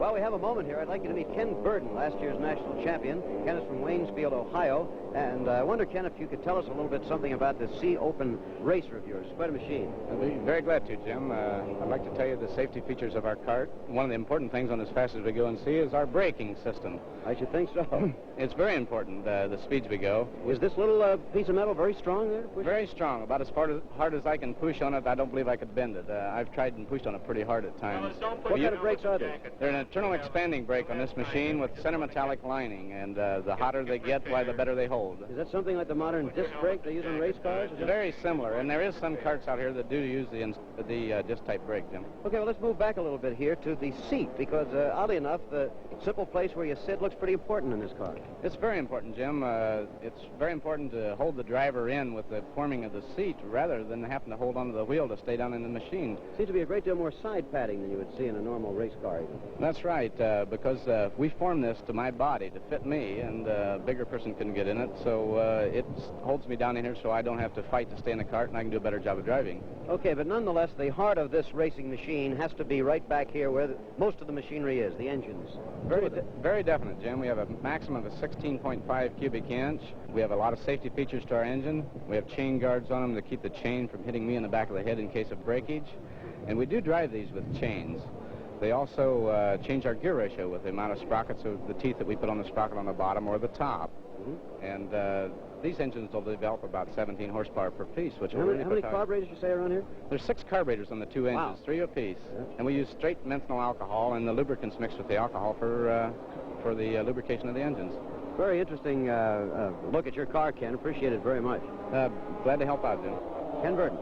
Well, we have a moment here. I'd like you to meet Ken Burden, last year's national champion. Ken is from Waynesfield, Ohio. And I wonder, Ken, if you could tell us a little bit something about the Sea Open racer of yours. It's quite a machine. I'd be very glad to, Jim. I'd like to tell you the safety features of our cart. One of the important things on As Fast As We Go and See is our braking system. I should think so. It's very important, the speeds we go. Is this little piece of metal very strong there? Very strong. About as hard as I can push on it, I don't believe I could bend it. I've tried and pushed on it pretty hard at times. What kind of brakes are they? They're an internal expanding brake on this machine with center metallic lining, and the hotter they get, why, the better they hold. Is that something like the modern disc brake they use on race cars? Very similar, and there is some carts out here that do use the disc-type brake, Jim. Okay, well, let's move back a little bit here to the seat, because oddly enough, the simple place where you sit looks pretty important in this car. It's very important, Jim. It's very important to hold the driver in with the forming of the seat rather than having to hold onto the wheel to stay down in the machine. Seems to be a great deal more side padding than you would see in a normal race car. Even. That's right, because we formed this to my body to fit me, and a bigger person couldn't get in it, so it holds me down in here so I don't have to fight to stay in the cart, and I can do a better job of driving. Okay, but nonetheless, the heart of this racing machine has to be right back here where most of the machinery is, the engines. Very definite, Jim. We have a maximum of a 16.5 cubic inch. We have a lot of safety features to our engine. We have chain guards on them to keep the chain from hitting me in the back of the head in case of breakage. And we do drive these with chains. They also change our gear ratio with the amount of sprockets of the teeth that we put on the sprocket on the bottom or the top. Mm-hmm. And these engines will develop about 17 horsepower per piece, which how many carburetors you say around here? There's 6 carburetors on the 2 engines, 3 apiece. Yeah. And we use straight menthol alcohol and the lubricants mixed with the alcohol for the lubrication of the engines. Very interesting look at your car, Ken. Appreciate it very much. Glad to help out, Jim. Ken Burden.